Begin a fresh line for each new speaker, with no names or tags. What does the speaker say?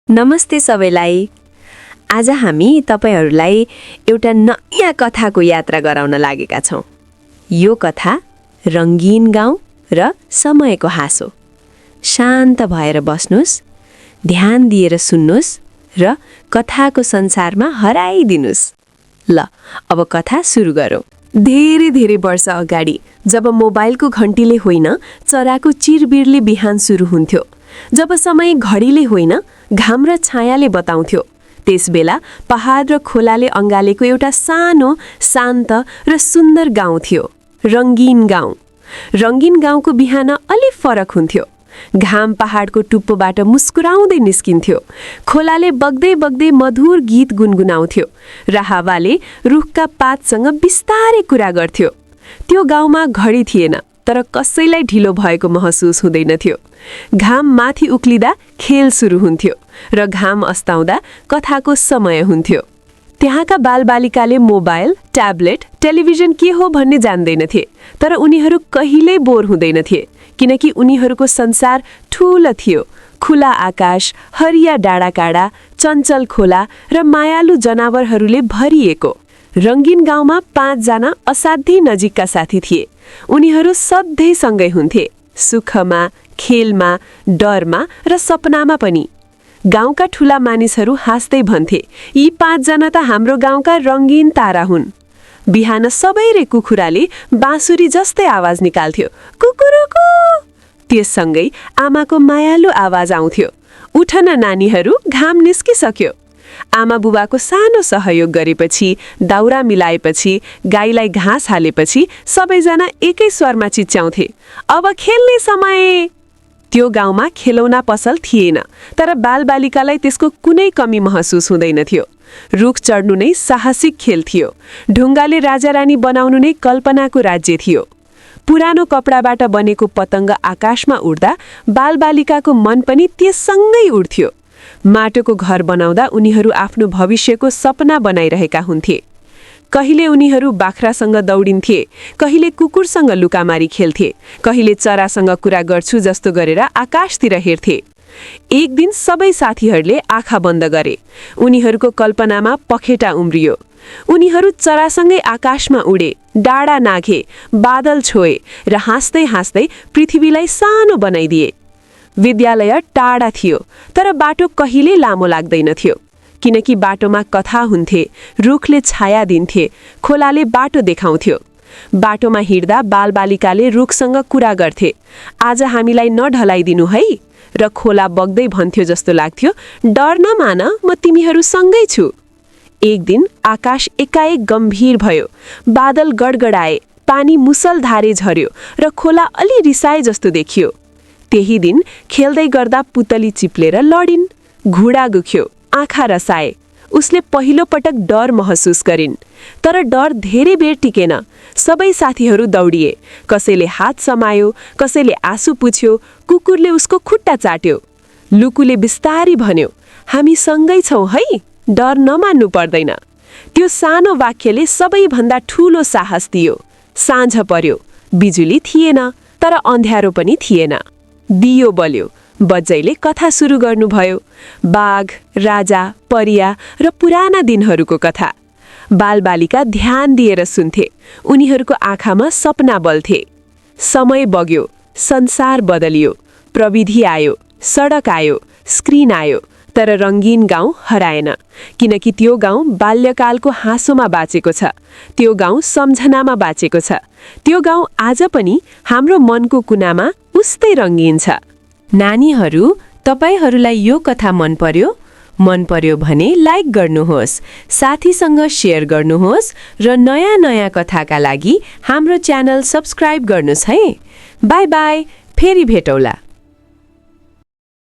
नमस्ते सबैलाई। आज हामी तपाईहरूलाई एउटा नयाँ कथाको यात्रा गराउन लागेका छौँ। यो कथा रङ्गीन गाउँ र समयको हाँसो। शान्त भएर बस्नुस्, ध्यान दिएर सुन्नुस् र कथाको संसारमा हराइदिनुस्। ल, अब कथा सुरु गरौँ। धेरै धेरै वर्ष अगाडि जब मोबाइलको घन्टीले होइन, चराको चिरबिरले बिहान सुरु हुन्थ्यो, जब समय घडीले होइन, घाम र छायाले बताउँथ्यो, त्यसबेला पहाड र खोलाले अँगालेको एउटा सानो, शान्त र सुन्दर गाउँ थियो, रङ्गीन गाउँ। रङ्गीन गाउँको बिहान अलि फरक हुन्थ्यो। घाम पहाडको टुप्पोबाट मुस्कुराउँदै निस्किन्थ्यो, खोलाले बग्दै बग्दै मधुर गीत गुनगुनाउँथ्यो र हावाले रुखका पातसँग बिस्तारै कुरा गर्थ्यो। त्यो गाउँमा घडी थिएन, तर कसैलाई ढिलो भएको महसुस हुँदैनथ्यो। घाम माथि उक्लिँदा खेल सुरु हुन्थ्यो र घाम अस्ताउँदा कथाको समय हुन्थ्यो। त्यहाँका बालबालिकाले मोबाइल, ट्याब्लेट, टेलिभिजन के हो भन्ने जान्दैनथे, तर उनीहरू कहिल्यै बोर हुँदैनथे, किनकि उनीहरूको संसार ठूलो थियो। खुला आकाश, हरिया डाँडाकाँडा, चञ्चल खोला र मायालु जनावरहरूले भरिएको। रङ्गीन गाउँमा 5 जना असाध्यै नजिकका साथी थिए। उनीहरू सधैँ सँगै हुन्थे, सुखमा, खेलमा, डरमा र सपनामा पनि। गाउँका ठूला मानिसहरू हाँस्दै भन्थे, यी 5 जना त हाम्रो गाउँका रङ्गीन तारा हुन्। बिहान सबैले कुखुराले बाँसुरी जस्तै आवाज निकाल्थ्यो, कुकुरुकु। त्यससँगै आमाको मायालु आवाज आउँथ्यो, उठ न नानीहरू, घाम निस्किसक्यो। आमा बुबाको सानो सहयोग गरेपछि, दाउरा मिलाएपछि, गाईलाई घाँस हालेपछि सबैजना एकै स्वरमा चिच्याउँथे, अब खेल्ने समय। त्यो गाउँमा खेलौना पसल थिएन, तर बालबालिकालाई त्यसको कुनै कमी महसुस हुँदैनथ्यो। रुख चढ्नु नै साहसिक खेल थियो। ढुङ्गाले राजारानी बनाउनु नै कल्पनाको राज्य थियो। पुरानो कपडाबाट बनेको पतङ्ग आकाशमा उड्दा बालबालिकाको मन पनि त्यससँगै उड्थ्यो। माटोको घर बनाउँदा उनीहरू आफ्नो भविष्यको सपना बनाइरहेका हुन्थे। कहिले उनीहरू बाख्रासँग दौडिन्थे, कहिले कुकुरसँग लुकामारी खेल्थे, कहिले चरासँग कुरा गर्छु जस्तो गरेर आकाशतिर हेर्थे। एक दिन सबै साथीहरूले आँखा बन्द गरे। उनीहरूको कल्पनामा पखेटा उम्रियो। उनीहरू चरासँगै आकाशमा उडे, डाँडा नाघे, बादल छोए र हाँस्दै हाँस्दै पृथ्वीलाई सानो बनाइदिए। विद्यालय टाढा थियो, तर बाटो कहिल्यै लामो लाग्दैनथ्यो, किनकि बाटोमा कथा हुन्थे, रुखले छाया दिन्थे, खोलाले बाटो देखाउँथ्यो। बाटोमा हिँड्दा बालबालिकाले रुखसँग कुरा गर्थे, आज हामीलाई नढलाइदिनु है, र खोला बग्दै भन्थ्यो जस्तो लाग्थ्यो, डर नमान, म तिमीहरूसँगै छु। एक दिन आकाश एकाएक गम्भीर भयो, बादल गडगडाए, पानी मुसलधारे झर्यो र खोला अलि रिसाए जस्तो देखियो। त्यही दिन खेल्दै गर्दा पुतली चिप्लेर लडिन्, घुँडा गुख्यो, आँखा रसाए। उसले पहिलो पटक डर महसुस गरिन्, तर डर धेरै बेर टिकेन। सबै साथीहरू दौडिए, कसैले हात समायो, कसैले आँसु पुछ्यो, कुकुरले उसको खुट्टा चाट्यो। लुकुले बिस्तारी भन्यो, हामी सँगै छौँ है, डर नमान्नु पर्दैन। त्यो सानो वाक्यले सबैभन्दा ठूलो साहस दियो। साँझ पर्यो, बिजुली थिएन, तर अँध्यारो पनि थिएन। दियो बल्यो, बज्जैले कथा सुरु गर्नुभयो। बाघ, राजा, परिया र पुराना दिनहरूको कथा। बालबालिका ध्यान दिएर सुन्थे, उनीहरूको आँखामा सपना बल्थे। समय बग्यो, संसार बदलियो, प्रविधि आयो, सडक आयो, स्क्रिन आयो, तर रङ्गीन गाउँ हराएन, किनकि त्यो गाउँ बाल्यकालको हाँसोमा बाँचेको छ। त्यो गाउँ सम्झनामा बाँचेको छ। त्यो गाउँ आज पनि हाम्रो मनको कुनामा उस्तै रङ्गीन छ। नानीहरू, तपाईहरूलाई यो कथा मन पर्यो? मन पर्यो भने लाइक गर्नुहोस्, साथीसँग सेयर गर्नुहोस् र नयाँ नयाँ कथाका लागि हाम्रो च्यानल सब्स्क्राइब गर्नुहोस् है। बाई बाई, फेरि भेटौँला।